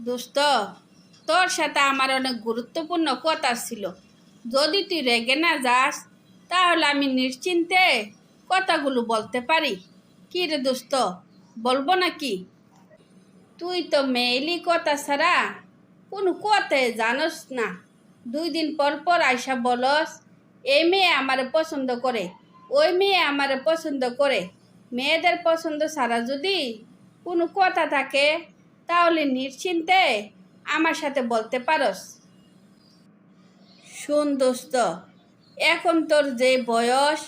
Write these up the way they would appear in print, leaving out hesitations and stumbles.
দোস্ত, তোর সাথে আমার অনেক গুরুত্বপূর্ণ কথা ছিল। যদি তুই রেগে না যাস তাহলে আমি নিশ্চিন্তে কথাগুলো বলতে পারি। কি রে দোস্ত, বলবো নাকি? তুই তো মেইলি কথা ছাড়া কোনো কথাই জানোস না। 2 দিন পর পর আইসা বলস এই মেয়ে আমারে পছন্দ করে, ওই মেয়ে আমারে পছন্দ করে। মেয়েদের পছন্দ ছাড়া যদি কোনো কথা থাকে তাহলে নিশ্চিন্তে আমার সাথে বলতে পারস। শোন দোস্ত, এখন তোর যে বয়স,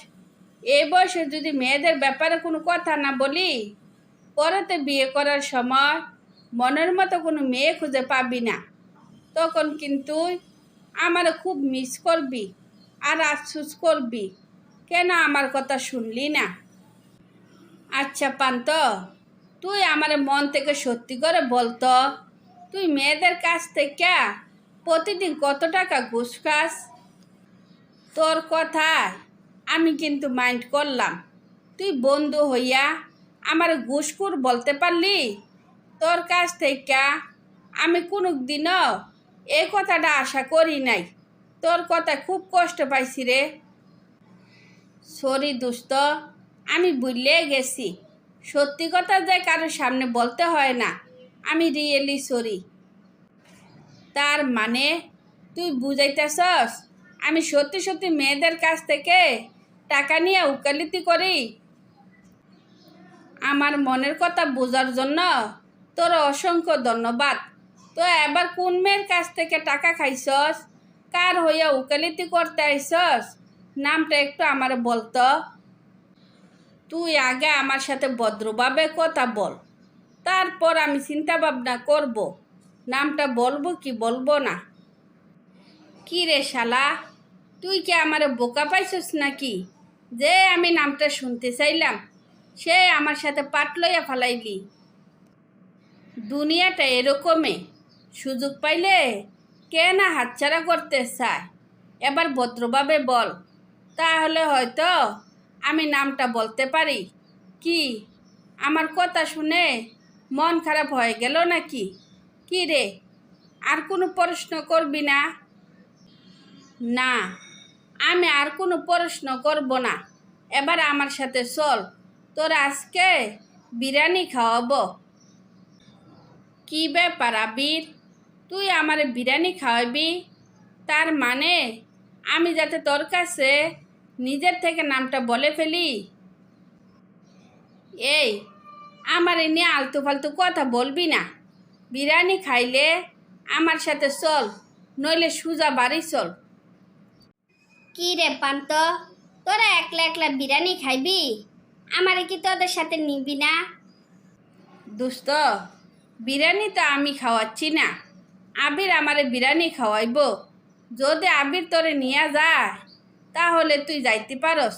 এই বয়সে যদি মেয়েদের ব্যাপারে কোনো কথা না বলি, পরেতে বিয়ে করার সময় মনের মতো কোনো মেয়ে খুঁজে পাবি না। তখন কিন্তু আমার খুব মিস করবি আর আফসোস করবি, কেন আমার কথা শুনলি না। আচ্ছা পান্ত, তুই আমার মন থেকে সত্যি করে বলতো, তুই মেয়েদের কাছ থেকে প্রতিদিন কত টাকা ঘুষ খাস? তোর কথায় আমি কিন্তু মাইন্ড করলাম, তুই বন্ধু হইয়া আমার ঘুষখোর বলতে পারলি। তোর কাছ থেকে আমি কোনো দিনও এই কথাটা আশা করি নাই। তোর কথা খুব কষ্ট পাইছি রে। সরি দোস্ত, আমি ভুলে গেছি। সত্যি কথা যে কারোর সামনে বলতে হয় না। আমি রিয়েলি সরি। তার মানে তুই বুঝাইতেছস আমি সত্যি সত্যি মেয়েদের কাছ থেকে টাকা নিয়ে উকালতি করি? আমার মনের কথা বোঝার জন্য তোর অসংখ্য ধন্যবাদ। তো এবার কোন মেয়ের কাছ থেকে টাকা খাইছস, কার হইয়া উকালতি করতে আইসস, নামটা একটু আমার বলতো। তুই আগে আমার সাথে ভদ্রভাবে কথা বল, তারপর আমি চিন্তা ভাবনা করব নামটা বলবো কি বলবো না। কি রে শালা, তুই কি আমার বোকা পাইছস নাকি যে আমি নামটা শুনতে চাইলাম সে আমার সাথে পাট লইয়া ফালাইলি? দুনিয়াটা এরকমে, সুযোগ পাইলে কে না হাতছাড়া করতে চায়। এবার ভদ্রভাবে বল, তাহলে হয়তো আমি নামটা বলতে পারি। কি, আমার কথা শুনে মন খারাপ হয়ে গেল নাকি? কি রে, আর কোনো প্রশ্ন করবি না? না, আমি আর কোনো প্রশ্ন করব না। এবার আমার সাথে চল, তোর আজকে বিরিয়ানি খাওয়াবো। কি ব্যাপার আবির, তুই আমার বিরিয়ানি খাওয়াবি? তার মানে আমি যাতে তোর কাছে নিজের থেকে নামটা বলে ফেলি? এই, আমার এ নিয়ে আলতু ফালতু কথা বলবি না। বিরিয়ানি খাইলে আমার সাথে চল, নইলে সুজা বাড়ি চল। কি রে পান্ত, তোরা একলা একলা বিরিয়ানি খাইবি? আমারে কি তোদের সাথে নিবি না? দোস্ত, বিরিয়ানি তো আমি খাওয়াচ্ছি না, আবির আমারে বিরিয়ানি খাওয়াইব। যদি আবির তোরে নিয়ে যায় তাহলে তুই যাইতে পারস।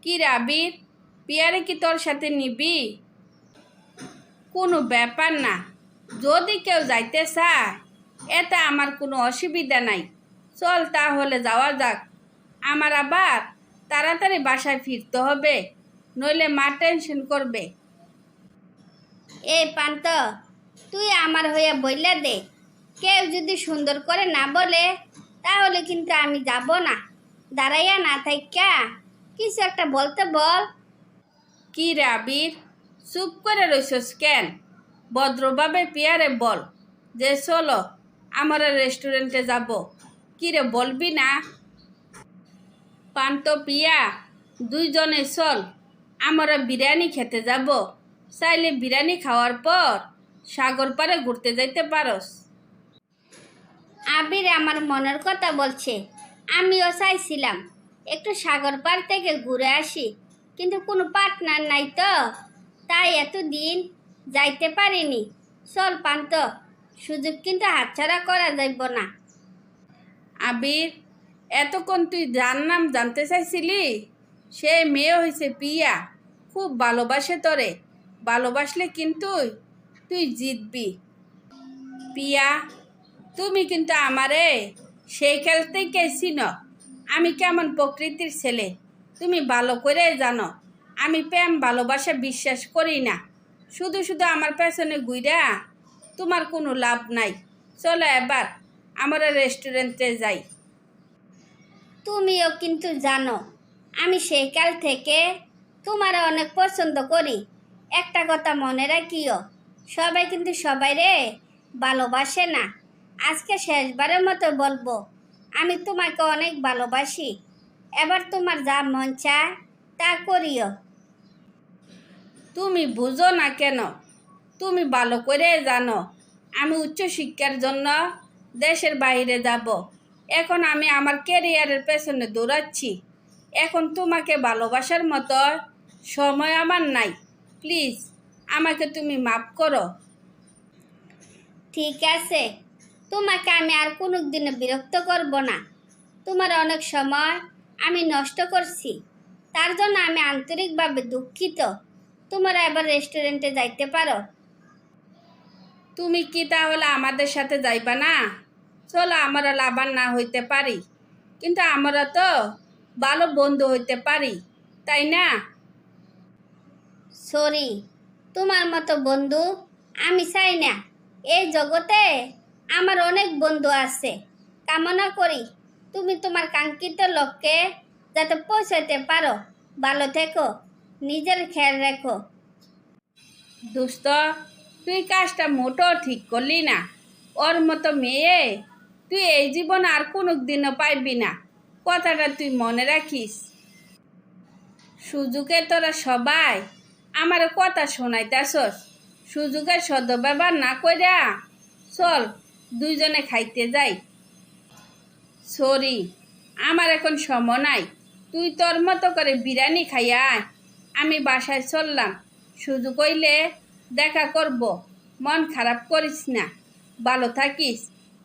কি রে আবির, পিয়ারে কি তোর সাথে নিবি? কোনো ব্যাপার না, যদি কেউ যাইতে চায় এতে আমার কোনো অসুবিধা নাই। চল তাহলে যাওয়া যাক। আমার আবার তাড়াতাড়ি বাসায় ফিরতে হবে, নইলে মা টেনশন করবে। এই পান্ত, তুই আমার হইয়া বইলা দে, কেউ যদি সুন্দর করে না বলে তাহলে কিন্তু আমি যাব না। দাঁড়াইয়া না থাইকা কিছু একটা বলতে বল। কি রে আবির, চুপ করে রইছস কেন? ভদ্রভাবে পিয়ারে বল যে চলো আমরা রেস্টুরেন্টে যাব। কি রে, বলবি না? পান্ত পিয়া, দুইজনে চল, আমরা বিরিয়ানি খেতে যাব। চাইলে বিরিয়ানি খাওয়ার পর সাগর পাড়ে ঘুরতে যাইতে পারস। আবির আমার মনের কথা বলছে, আমিও চাইছিলাম একটু সাগর পার থেকে ঘুরে আসি, কিন্তু কোনো পার্টনার নাই তো, তাই এতদিন যাইতে পারিনি। চল পান্ত, সুযোগ কিন্তু হাতছাড়া করা যাইব না। আবির, এতক্ষণ তুই যার নাম জানতে চাইছিলি? সে মেয়ে হয়েছে পিয়া, খুব ভালোবাসে তোরে। ভালোবাসলে কিন্তু তুই জিতবি। পিয়া, তুমি কিন্তু আমারে সেই খেলতেই কেছিল আমি কেমন প্রকৃতির ছেলে তুমি ভালো করে জানো। আমি প্রেম ভালোবাসা বিশ্বাস করি না। শুধু শুধু আমার পেছনে ঘুইরা তোমার কোনো লাভ নাই। চলো এবার আমরা রেস্টুরেন্টে যাই। তুমিও কিন্তু জানো আমি সেই কাল থেকে তোমার অনেক পছন্দ করি। একটা কথা মনে রাখিও, সবাই কিন্তু সবাই রে ভালোবাসে না। আজকে শেষবারের মতো বলবো, আমি তোমাকে অনেক ভালোবাসি। এবার তোমার যা মন চায় তা করিও। তুমি বুঝো না কেন? তুমি ভালো করে জানো আমি উচ্চশিক্ষার জন্য দেশের বাইরে যাব। এখন আমি আমার ক্যারিয়ারের পেছনে দৌড়াচ্ছি। এখন তোমাকে ভালোবাসার মতো সময় আমার নাই। প্লিজ আমাকে তুমি মাফ করো। ঠিক আছে, তোমাকে আমি আর কোনো দিনও বিরক্ত করব না। তোমার অনেক সময় আমি নষ্ট করছি, তার জন্য আমি আন্তরিকভাবে দুঃখিত। তোমরা এবার রেস্টুরেন্টে যাইতে পারো। তুমি কি তাহলে আমাদের সাথে যাইবা না? চলো আমরা লাভার না হইতে পারি, কিন্তু আমরা তো ভালো বন্ধু হইতে পারি, তাই না? সরি, তোমার মতো বন্ধু আমি চাই না। এই জগতে আমার অনেক বন্ধু আছে। কামনা করি তুমি তোমার কাঙ্ক্ষিত লক্ষ্যে যাতে পৌঁছাতে পারো। ভালো থেকো, নিজের খেয়াল রেখো। দোস্ত, তুই কাজটা মোটো ঠিক করলি না। ওর মতো মেয়ে তুই এই জীবন আর কোনো দিনও পাইবি না। কথাটা তুই মনে রাখিস। সুযোগে তোরা সবাই আমার কথা শোনাইতাছস। সুযোগের সদ্ব্যবহার না কইরা চল দুইজনে খাইতে যাই। সরি, আমার এখন সময় নাই। তুই তোর মতো করে বিরিয়ানি খাইয়া আয়। আমি বাসায় চললাম। সুযোগ হইলে দেখা করব। মন খারাপ করিস না। ভালো থাকিস,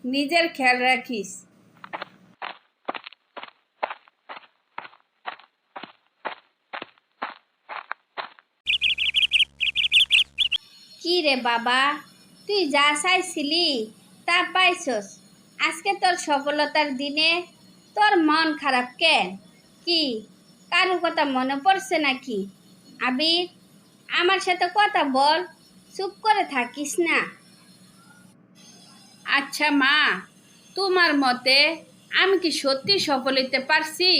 নিজের খেয়াল রাখিস। কি রে বাবা, তুই যা চাইছিলি তা পাইছস। আজকে তোর সফলতার দিনে তোর মন খারাপ কেন? কি কারো কথা মনে পড়ছে নাকি? আবির, আমার সাথে কথা বল, চুপ করে থাকিস না। আচ্ছা মা, তোমার মতে আমি কি সত্যি সফল হইতে পারছি?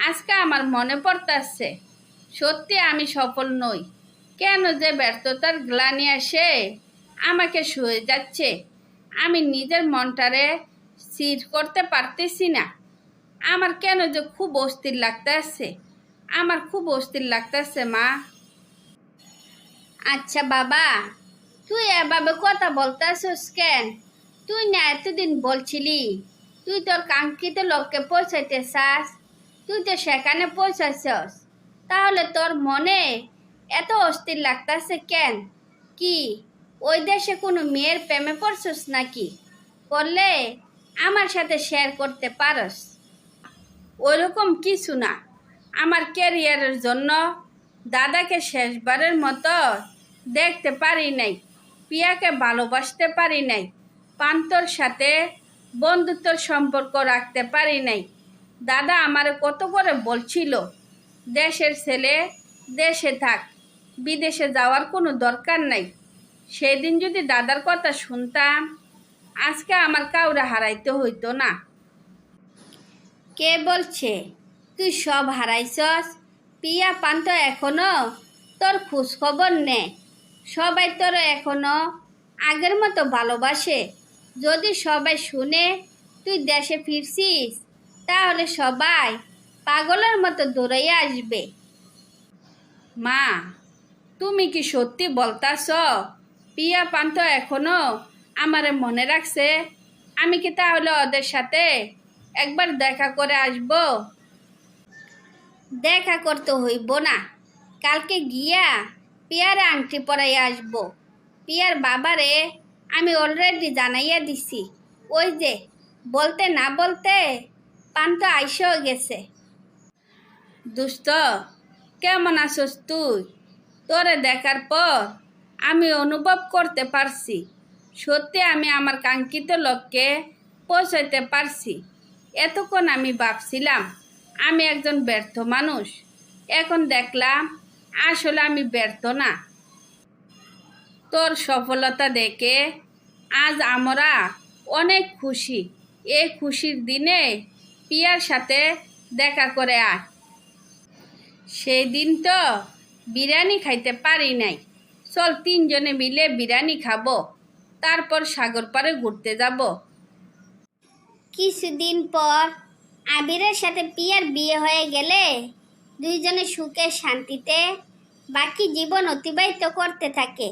আজকে আমার মনে পড়তাছে সত্যি আমি সফল নই। কেন যে ব্যর্থতার গ্লানি আসে আমাকে শুয়ে যাচ্ছে। আমি নিজের মনটারে স্থির করতে পারতেছি না। আমার কেন যে খুব অস্থির লাগতেছে। আমার খুব অস্থির লাগতেছে মা। আচ্ছা বাবা, তুই এভাবে কথা বলতেছিস কেন? তুই না এতদিন বলছিলি তুই তোর কাঙ্ক্ষিত লক্ষ্যে পৌঁছাইতে চাস, তুই তো সেখানে পৌঁছাছস। তাহলে তোর মনে এত অস্থির লাগতেছে কেন? কি ওই দেশে কোনো মেয়ের প্রেমে পড়ছস নাকি? পড়লে আমার সাথে শেয়ার করতে পারস। ওইরকম কিছু না। আমার ক্যারিয়ারের জন্য দাদাকে শেষবারের মতো দেখতে পারি নাই। পিয়াকে ভালোবাসতে পারি নাই। পান্তর সাথে বন্ধুত্বর সম্পর্ক রাখতে পারি নাই। দাদা আমারে কত করে বলছিল, দেশের ছেলে দেশে থাক, বিদেশে যাওয়ার কোনো দরকার নাই। সেদিন যদি দাদার কথা শুনতাম, আজকে আমার কাউরে হারাইতে হইতো না। কে বলছে তুই সব হারাইছস? পিয়া পান্ত এখনো তোর খোঁজ খবর নে। সবাই তোর এখনো আগের মতো ভালোবাসে। যদি সবাই শুনে তুই দেশে ফিরছিস, তাহলে সবাই পাগলের মতো দৌড়াইয়া আসবে। মা, তুমি কি সত্যি বলতাছ পিয়া পান্ত এখনো আমারে মনে রাখছে? আমি কি তাহলে ওদের সাথে একবার দেখা করে আসব? দেখা করতে হইব না, কালকে গিয়া পিয়ার আংটি পরাইয়া আসবো। পিয়ার বাবারে আমি অলরেডি জানাইয়া দিছি। ওই যে বলতে না বলতে পান্ত আইসেও গেছে। দুষ্ট, কেমন আছস তুই? তোরে দেখার পর আমি অনুভব করতে পারছি সত্যি আমি আমার কাঙ্ক্ষিত লক্ষ্যে পৌঁছাইতে পারছি। এতক্ষণ আমি ভাবছিলাম আমি একজন ব্যর্থ মানুষ। এখন দেখলাম আসলে আমি ব্যর্থ না। তোর সফলতা দেখে আজ আমরা অনেক খুশি। এই খুশির দিনে পিয়ার সাথে দেখা করে আয়। সেই দিন তো বিরিয়ানি খাইতে পারি নাই। চল 3 জনে মিলে বিরিয়ানি খাবো, তারপর সাগর পাড়ে ঘুরতে যাব। কিছুদিন পর আবিরের সাথে পিয়ার বিয়ে হয়ে গেলে দুইজনে সুখে শান্তিতে বাকি জীবন অতিবাহিত করতে থাকে।